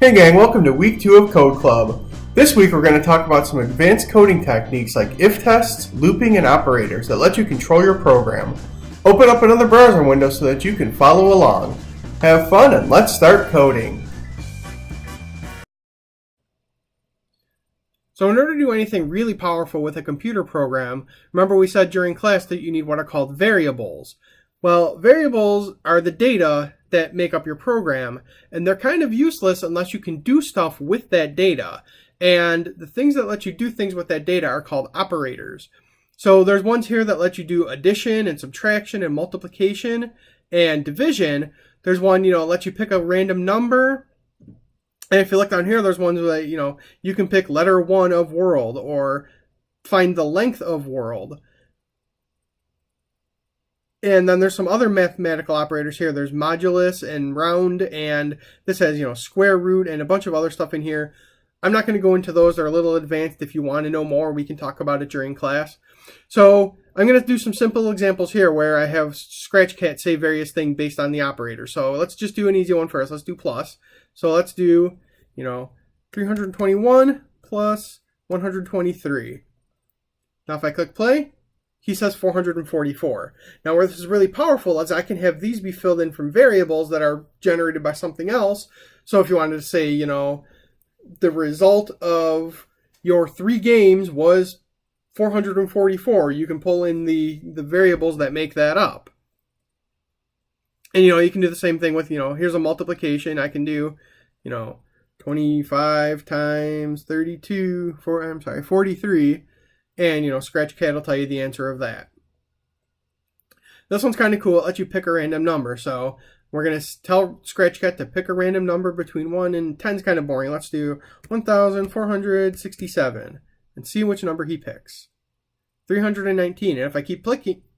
Hey gang, welcome to week 2 of Code Club. This week we're going to talk about some advanced coding techniques like if tests, looping, and operators that let you control your program. Open up another browser window so that you can follow along. Have fun and let's start coding. So in order to do anything really powerful with a computer program, remember we said during class that you need what are called variables. Well, variables are the data that make up your program, and they're kind of useless unless you can do stuff with that data. And the things that let you do things with that data are called operators. So there's ones here that let you do addition and subtraction and multiplication and division. There's one, let you pick a random number. And if you look down here, there's ones that, you can pick letter 1 of world or find the length of world. And then there's some other mathematical operators here. There's modulus and round, and this has, square root and a bunch of other stuff in here. I'm not going to go into those. They're a little advanced. If you want to know more, we can talk about it during class. So I'm going to do some simple examples here where I have Scratchcat say various things based on the operator. So let's just do an easy one first. Let's do plus. So let's do, 321 plus 123. Now if I click play, he says 444. Now where this is really powerful is I can have these be filled in from variables that are generated by something else. So if you wanted to say, the result of your 3 games was 444, you can pull in the variables that make that up. And, you can do the same thing with, here's a multiplication. I can do, 25 times 43. And, Scratchcat will tell you the answer of that. This one's kind of cool. It lets you pick a random number. So we're going to tell Scratchcat to pick a random number between 1 and 10 is kind of boring. Let's do 1,467 and see which number he picks. 319. And if I keep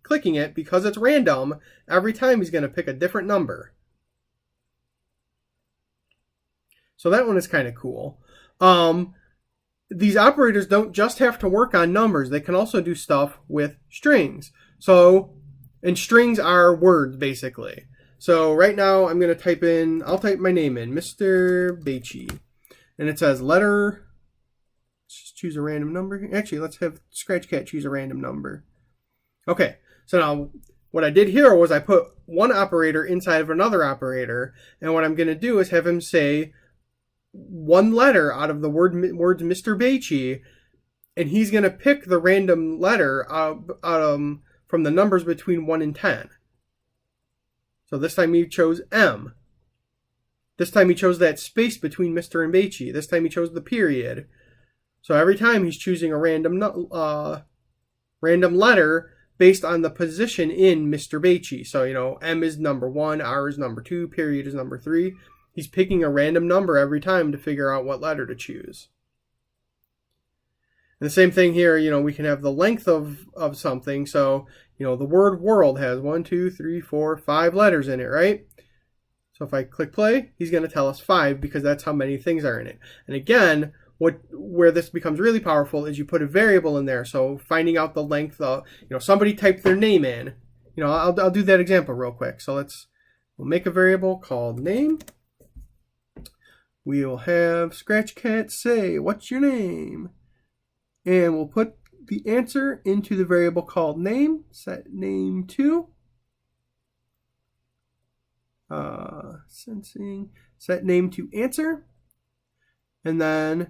clicking it, because it's random, every time he's going to pick a different number. So that one is kind of cool. These operators don't just have to work on numbers. They can also do stuff with strings. And strings are words, basically. So right now, I'll type my name in, Mr. Beachy. And it says letter, let's just choose a random number. Actually, let's have Scratchcat choose a random number. Okay, so now what I did here was I put one operator inside of another operator. And what I'm going to do is have him say one letter out of the words Mr. Beachy, and he's going to pick the random letter from the numbers between 1 and 10. So this time he chose M. This time he chose that space between Mr. and Beachy. This time he chose the period. So every time he's choosing a random letter based on the position in Mr. Beachy. So, M is number 1, R is number 2, period is number 3. He's picking a random number every time to figure out what letter to choose. And the same thing here, we can have the length of something. So, the word world has 1, 2, 3, 4, 5 letters in it, right? So if I click play, he's going to tell us 5 because that's how many things are in it. And again, where this becomes really powerful is you put a variable in there. So finding out the length of, somebody typed their name in. I'll do that example real quick. So we'll make a variable called name. We'll have Scratchcat say, what's your name? And we'll put the answer into the variable called name, set name to, set name to answer, and then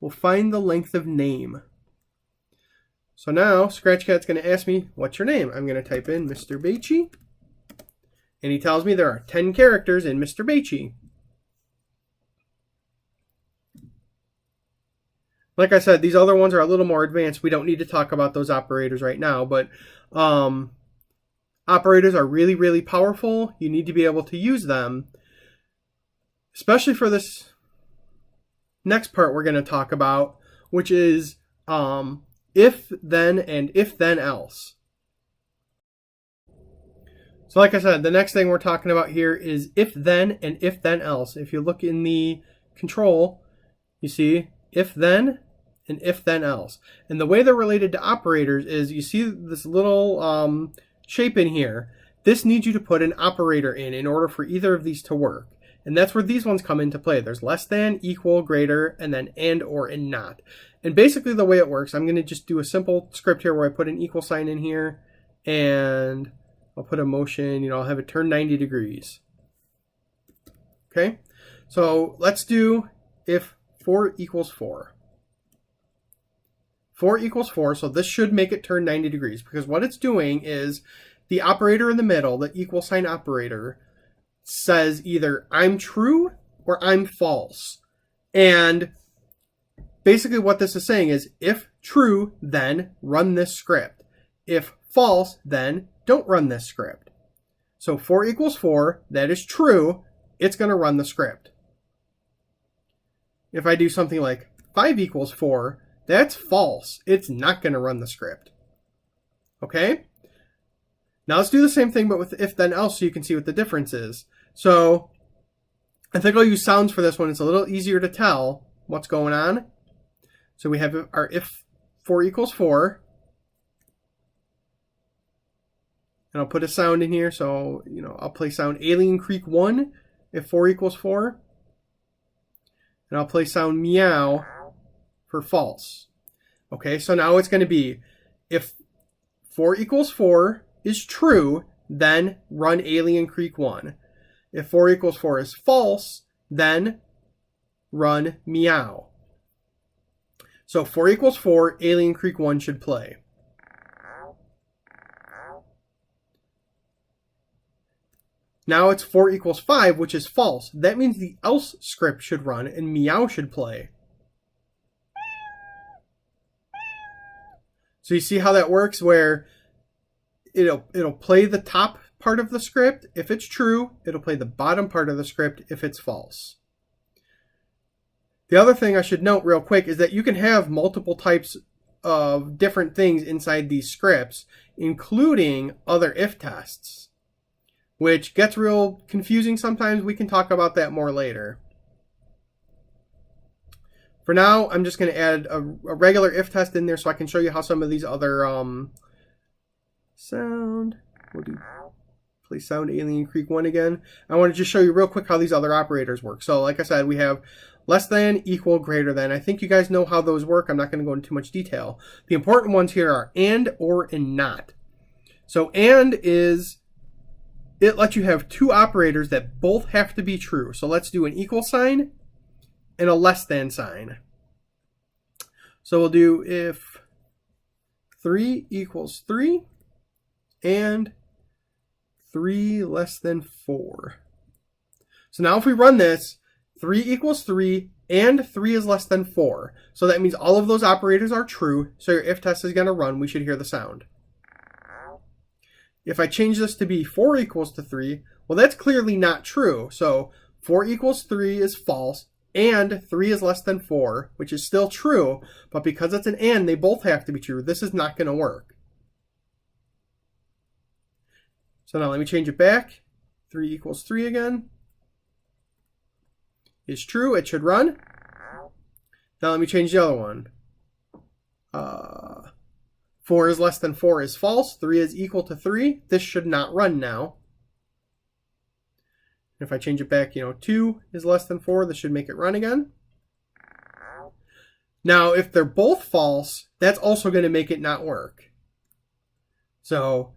we'll find the length of name. So now Scratchcat's going to ask me, what's your name? I'm going to type in Mr. Beachy, and he tells me there are 10 characters in Mr. Beachy. Like I said, these other ones are a little more advanced. We don't need to talk about those operators right now, but operators are really, really powerful. You need to be able to use them, especially for this next part we're going to talk about, which is if, then, and if, then, else. So like I said, the next thing we're talking about here is if, then, and if, then, else. If you look in the control, you see if, then, and if, then, else. And the way they're related to operators is you see this little shape in here. This needs you to put an operator in order for either of these to work. And that's where these ones come into play. There's less than, equal, greater, and then and, or, and not. And basically the way it works, I'm going to just do a simple script here where I put an equal sign in here, and I'll put a motion, I'll have it turn 90 degrees. Okay, so let's do if 4 equals 4. 4 equals 4, so this should make it turn 90 degrees, because what it's doing is the operator in the middle, the equal sign operator, says either I'm true or I'm false. And basically what this is saying is if true, then run this script. If false, then don't run this script. So 4 equals 4, that is true, it's going to run the script. If I do something like 5 equals 4, that's false. It's not going to run the script. Okay? Now let's do the same thing, but with if then else, so you can see what the difference is. So I think I'll use sounds for this one. It's a little easier to tell what's going on. So we have our if 4 equals 4. And I'll put a sound in here. So, I'll play sound Alien Creek 1 if 4 equals 4. And I'll play sound meow for false. Okay, so now it's going to be if 4 equals 4 is true, then run Alien Creek 1. If 4 equals 4 is false, then run meow. So 4 equals 4, Alien Creek 1 should play. Now it's 4 equals 5, which is false. That means the else script should run and meow should play. So you see how that works, where it'll play the top part of the script if it's true. It'll play the bottom part of the script if it's false. The other thing I should note real quick is that you can have multiple types of different things inside these scripts, including other if tests, which gets real confusing sometimes. We can talk about that more later. For now, I'm just going to add a regular if test in there so I can show you how some of these other sound. We'll do play sound Alien Creek 1 again. I want to just show you real quick how these other operators work. So like I said, we have less than, equal, greater than. I think you guys know how those work. I'm not going to go into too much detail. The important ones here are and, or, and not. So and is, it lets you have two operators that both have to be true. So let's do an equal sign and a less than sign. So we'll do if 3 equals 3 and 3 less than 4. So now if we run this, 3 equals 3 and 3 is less than 4. So that means all of those operators are true. So your if test is going to run. We should hear the sound. If I change this to be 4 equals to 3, well, that's clearly not true. So 4 equals 3 is false, and 3 is less than 4, which is still true. But because it's an and, they both have to be true. This is not going to work. So now let me change it back. 3 equals 3 again is true. It should run. Now let me change the other one. 4 is less than 4 is false. 3 is equal to 3. This should not run now. If I change it back, 2 is less than 4. This should make it run again. Now, if they're both false, that's also going to make it not work. So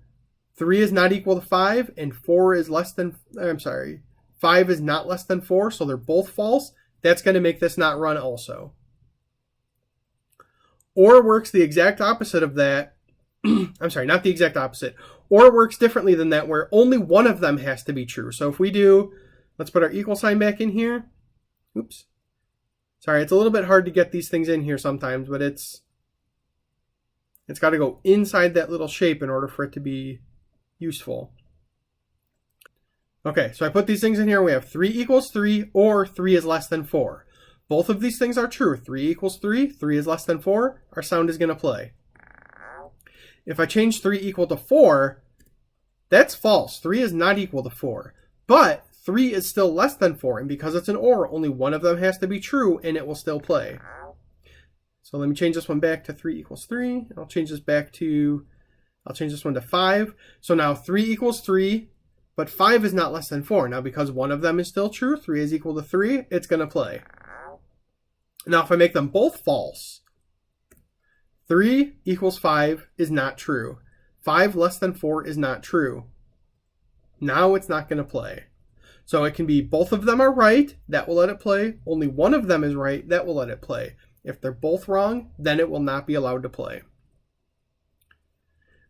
3 is not equal to 5, and 4 is less than, 5 is not less than 4, so they're both false. That's going to make this not run also. Or works the exact opposite of that. I'm sorry, not the exact opposite. Or works differently than that, where only one of them has to be true. So if we do, let's put our equal sign back in here. Oops. Sorry, it's a little bit hard to get these things in here sometimes, but it's got to go inside that little shape in order for it to be useful. Okay, so I put these things in here. We have 3 equals 3, or 3 is less than 4. Both of these things are true. 3 equals 3, 3 is less than 4. Our sound is going to play. If I change 3 equal to 4, that's false. 3 is not equal to 4. But 3 is still less than 4. And because it's an or, only one of them has to be true, and it will still play. So let me change this one back to 3 equals 3. I'll change this one to 5. So now 3 equals 3 but 5 is not less than 4. Now, because one of them is still true, 3 is equal to 3, it's going to play. Now, if I make them both false, 3 equals 5 is not true. 5 less than 4 is not true. Now it's not going to play. So it can be both of them are right, that will let it play. Only one of them is right, that will let it play. If they're both wrong, then it will not be allowed to play.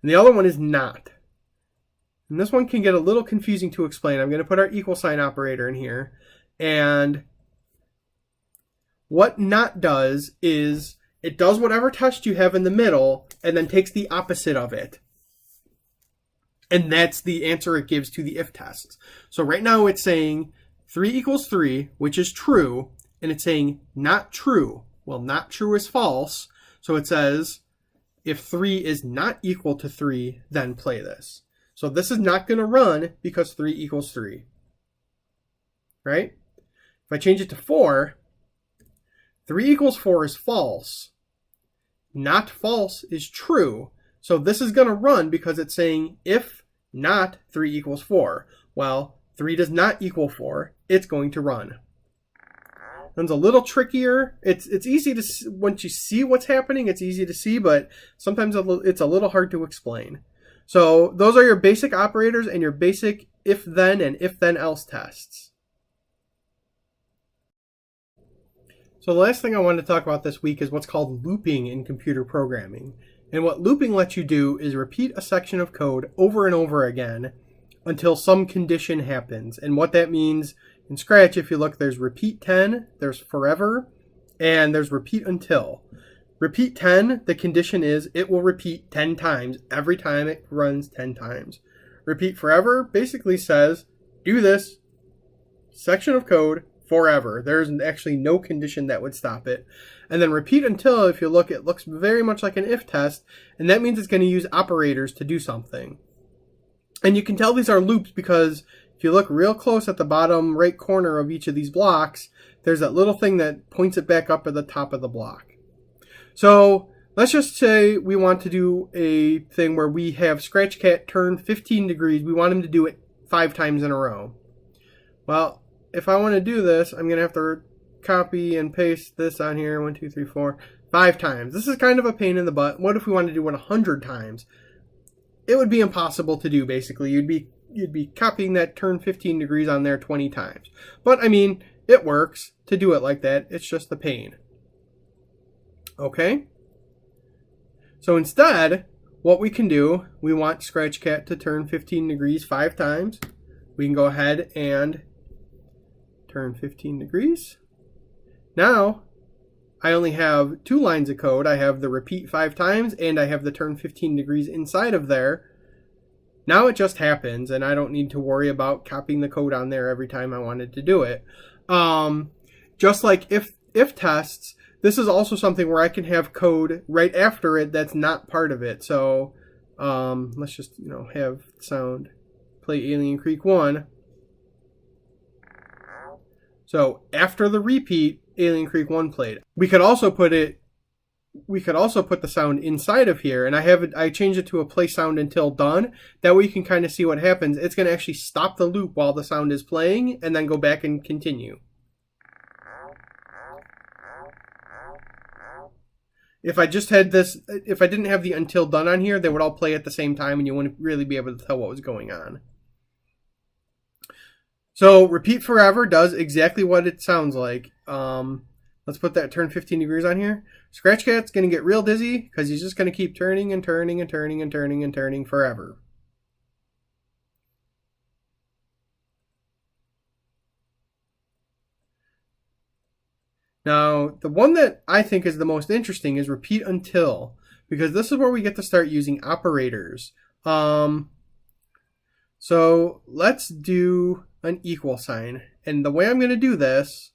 And the other one is not. And this one can get a little confusing to explain. I'm going to put our equal sign operator in here. And what not does is it does whatever test you have in the middle and then takes the opposite of it. And that's the answer it gives to the if tests. So right now it's saying 3 equals 3, which is true, and it's saying not true. Well, not true is false. So it says if 3 is not equal to 3, then play this. So this is not going to run because 3 equals 3. Right? If I change it to 4, 3 equals 4 is false. Not false is true. So this is going to run because it's saying if not 3 equals 4. Well, 3 does not equal 4. It's going to run. It's a little trickier. It's easy to see. Once you see what's happening, it's easy to see, but sometimes it's a little hard to explain. So those are your basic operators and your basic if-then and if-then else tests. So the last thing I wanted to talk about this week is what's called looping in computer programming. And what looping lets you do is repeat a section of code over and over again until some condition happens. And what that means in Scratch, if you look, there's repeat 10, there's forever, and there's repeat until. Repeat 10, the condition is it will repeat 10 times every time it runs 10 times. Repeat forever basically says do this section of code forever. There's actually no condition that would stop it. And then repeat until, if you look, it looks very much like an if test, and that means it's going to use operators to do something. And you can tell these are loops because if you look real close at the bottom right corner of each of these blocks, there's that little thing that points it back up at the top of the block. So let's just say we want to do a thing where we have Scratchcat turn 15 degrees. We want him to do it 5 times in a row. Well, if I want to do this, I'm going to have to copy and paste this on here 1, 2, 3, 4, 5 times. This is kind of a pain in the butt. What if we wanted to do it 100 times? It would be impossible to do, basically. You'd be copying that turn 15 degrees on there 20 times. But I mean, it works to do it like that. It's just a pain. Okay? So instead, what we can do, we want Scratchcat to turn 15 degrees 5 times. We can go ahead and turn 15 degrees. Now, I only have 2 lines of code. I have the repeat 5 times, and I have the turn 15 degrees inside of there. Now it just happens, and I don't need to worry about copying the code on there every time I wanted to do it. Just like if tests, this is also something where I can have code right after it that's not part of it. So let's just have sound play Alien Creek 1. So after the repeat, Alien Creek 1 played. We could also put the sound inside of here, and I changed it to a play sound until done. That way you can kind of see what happens. It's going to actually stop the loop while the sound is playing and then go back and continue. If I just had this, if I didn't have the until done on here, they would all play at the same time and you wouldn't really be able to tell what was going on. So repeat forever does exactly what it sounds like. Let's put that turn 15 degrees on here. Scratchcat's going to get real dizzy because he's just going to keep turning and turning and turning and turning and turning forever. Now, the one that I think is the most interesting is repeat until, because this is where we get to start using operators. So let's do an equal sign. And the way I'm going to do this,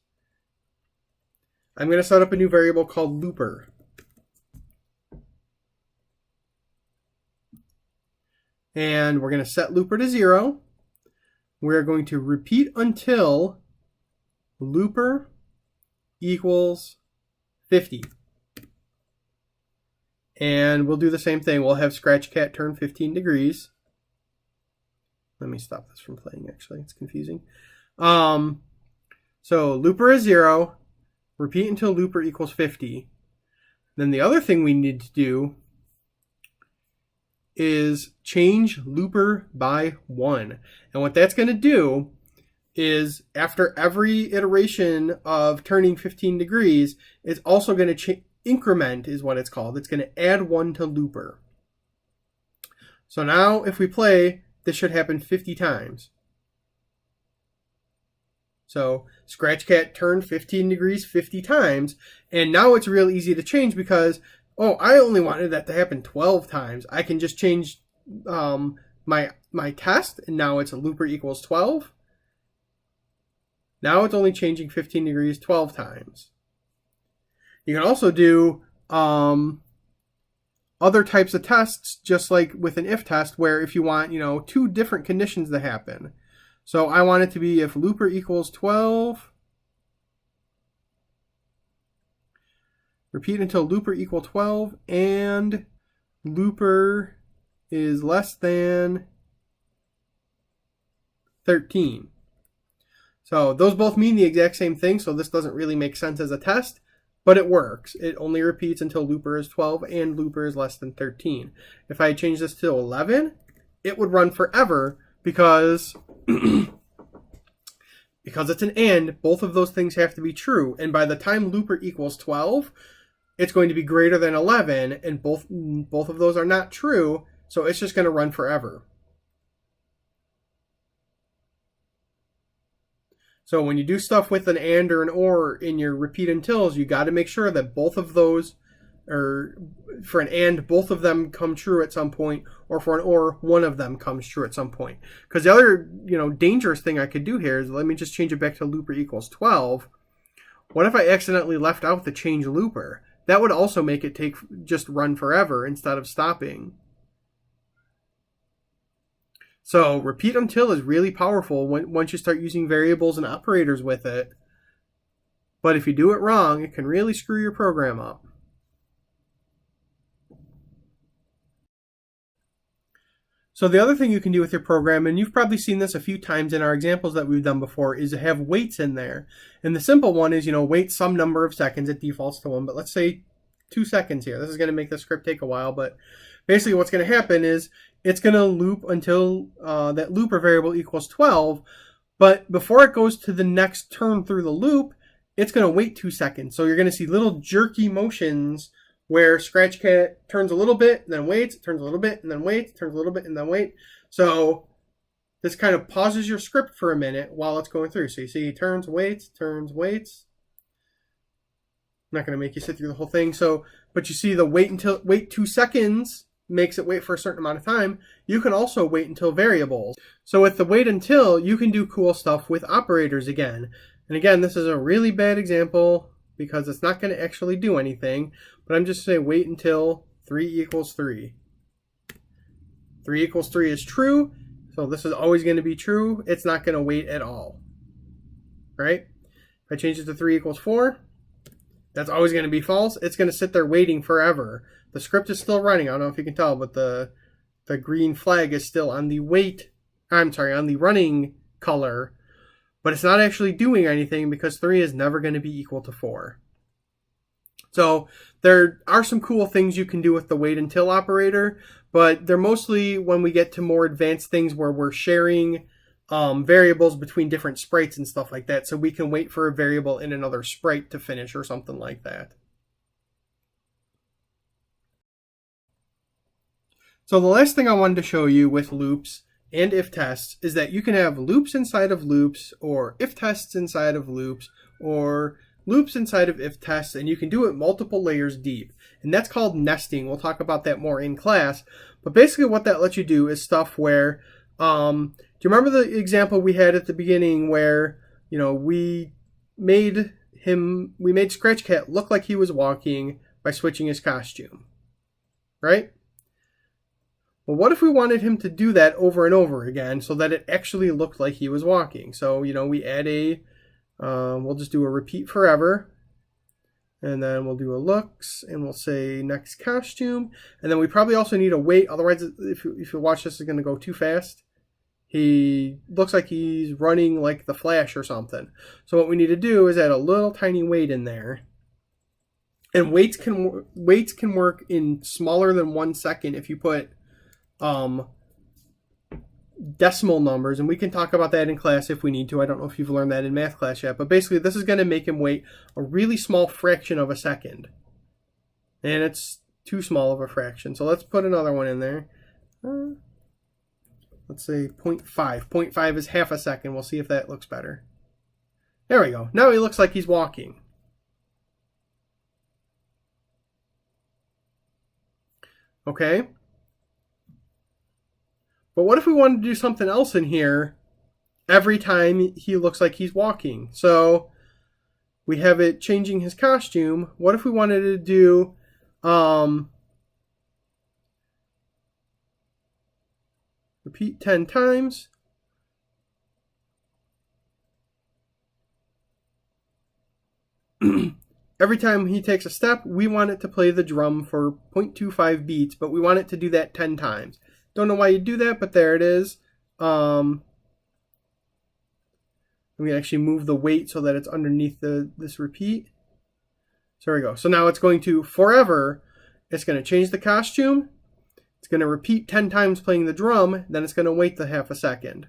I'm going to set up a new variable called looper. And we're going to set looper to 0. We're going to repeat until looper equals 50. And we'll do the same thing. We'll have Scratchcat turn 15 degrees. Let me stop this from playing, actually. It's confusing. So looper is 0. Repeat until looper equals 50. Then the other thing we need to do is change looper by 1. And what that's going to do is after every iteration of turning 15 degrees, it's also going to increment is what it's called. It's going to add 1 to looper. So now if we play, this should happen 50 times. So Scratch Cat turned 15 degrees 50 times, and now it's real easy to change because, oh, I only wanted that to happen 12 times. I can just change my test, and now it's a looper equals 12. Now it's only changing 15 degrees 12 times. You can also do other types of tests, just like with an if test, where if you want, 2 different conditions to happen. So I want it to be if looper equals 12, repeat until looper equal 12, and looper is less than 13. So those both mean the exact same thing, so this doesn't really make sense as a test, but it works. It only repeats until looper is 12 and looper is less than 13. If I change this to 11, it would run forever because it's an and, both of those things have to be true. And by the time looper equals 12, it's going to be greater than 11, and both of those are not true, so it's just going to run forever. So when you do stuff with an and or an or in your repeat untils, you got to make sure that both of those, or for an and, both of them come true at some point, or for an or, one of them comes true at some point. Because the other, dangerous thing I could do here is, let me just change it back to looper equals 12. What if I accidentally left out the change looper? That would also make it just run forever instead of stopping. So repeat until is really powerful once you start using variables and operators with it. But if you do it wrong, it can really screw your program up. So the other thing you can do with your program, and you've probably seen this a few times in our examples that we've done before, is to have waits in there. And the simple one is, wait some number of seconds. It defaults to 1, but let's say 2 seconds here. This is going to make the script take a while, but basically what's going to happen is it's going to loop until that looper variable equals 12, but before it goes to the next turn through the loop, it's going to wait 2 seconds. So you're going to see little jerky motions where Scratch Cat turns a little bit, and then waits, turns a little bit, and then waits, turns a little bit, and then wait. So this kind of pauses your script for a minute while it's going through. So you see turns, waits, waits. I'm not going to make you sit through the whole thing. So, but you see the wait 2 seconds makes it wait for a certain amount of time. You can also wait until variables. So with the wait until, you can do cool stuff with operators again. And again, this is a really bad example because it's not going to actually do anything. But I'm just saying wait until 3 equals 3. 3 equals 3 is true. So this is always going to be true. It's not going to wait at all. Right? If I change it to 3 equals 4, that's always going to be false. It's going to sit there waiting forever. The script is still running. I don't know if you can tell, but the green flag is still on the on the running color. But it's not actually doing anything because 3 is never going to be equal to 4. So there are some cool things you can do with the wait until operator, but they're mostly when we get to more advanced things where we're sharing variables between different sprites and stuff like that. So we can wait for a variable in another sprite to finish or something like that. So the last thing I wanted to show you with loops and if tests is that you can have loops inside of loops, or if tests inside of loops, or loops inside of if tests, and you can do it multiple layers deep. And that's called nesting. We'll talk about that more in class. But basically what that lets you do is stuff where, do you remember the example we had at the beginning where, we made Scratch Cat look like he was walking by switching his costume, right? Well, what if we wanted him to do that over and over again so that it actually looked like he was walking? So, we add we'll just do a repeat forever. And then we'll do a looks, and we'll say next costume. And then we probably also need a wait. Otherwise, if you watch this, it's going to go too fast. He looks like he's running like the Flash or something. So what we need to do is add a little tiny weight in there. And weights can work in smaller than 1 second if you put decimal numbers, and we can talk about that in class if we need to. I don't know if you've learned that in math class yet, but basically this is going to make him wait a really small fraction of a second. And it's too small of a fraction. So let's put another one in there. Let's say 0.5. 0.5 is half a second. We'll see if that looks better. There we go. Now he looks like he's walking. Okay. But what if we wanted to do something else in here every time he looks like he's walking? So we have it changing his costume. What if we wanted to do repeat 10 times. Every time he takes a step, we want it to play the drum for 0.25 beats, but we want it to do that 10 times. Don't know why you do that, but there it is. We actually move the weight so that it's underneath this repeat. So there we go. So now it's going to forever. It's going to change the costume. It's going to repeat 10 times playing the drum. Then it's going to wait the half a second.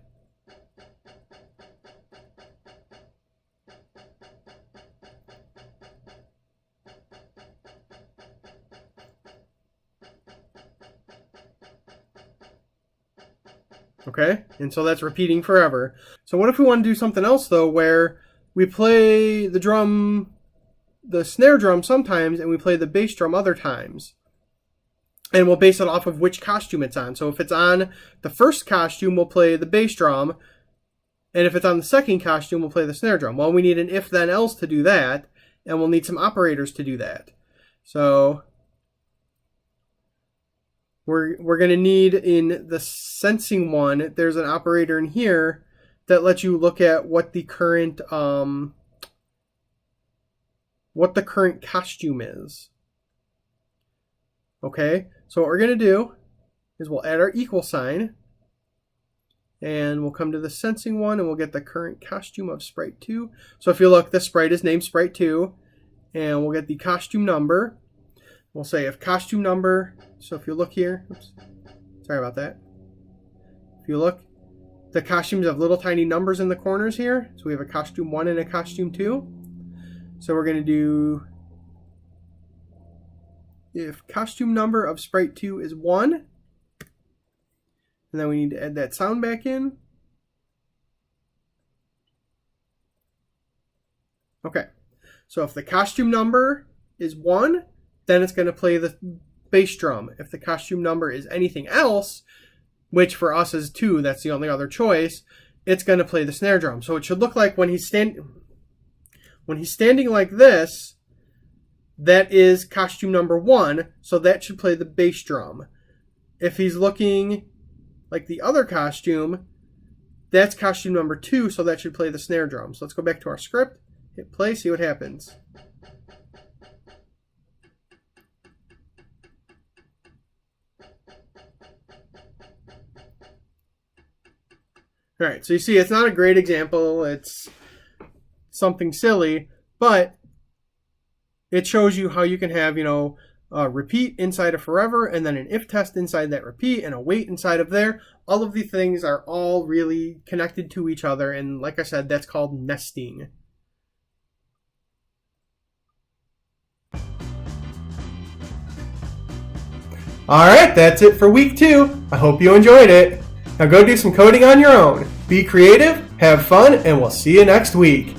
Okay, and so that's repeating forever. So what if we want to do something else, though, where we play the drum, the snare drum sometimes, and we play the bass drum other times? And we'll base it off of which costume it's on. So if it's on the first costume, we'll play the bass drum. And if it's on the second costume, we'll play the snare drum. Well, we need an if-then else to do that, and we'll need some operators to do that. So we're going to need, in the sensing one, there's an operator in here that lets you look at what the current costume is. Okay, so what we're going to do is we'll add our equal sign, and we'll come to the sensing one, and we'll get the current costume of sprite 2. So if you look, this sprite is named sprite 2, and we'll get the costume number. We'll say if costume number, so if you look here, oops, sorry about that. If you look, the costumes have little tiny numbers in the corners here. So we have a costume 1 and a costume 2. So we're going to do, if costume number of sprite 2 is 1, and then we need to add that sound back in. Okay, so if the costume number is 1, then it's going to play the bass drum. If the costume number is anything else, which for us is 2, that's the only other choice, it's going to play the snare drum. So it should look like when he's standing like this, that is costume number 1, so that should play the bass drum. If he's looking like the other costume, that's costume number 2, so that should play the snare drum. So let's go back to our script, hit play, see what happens. All right, so you see it's not a great example. It's something silly, but it shows you how you can have, a repeat inside of forever, and then an if test inside that repeat, and a wait inside of there. All of these things are all really connected to each other, and like I said, that's called nesting. All right, that's it for week 2. I hope you enjoyed it. Now go do some coding on your own. Be creative, have fun, and we'll see you next week.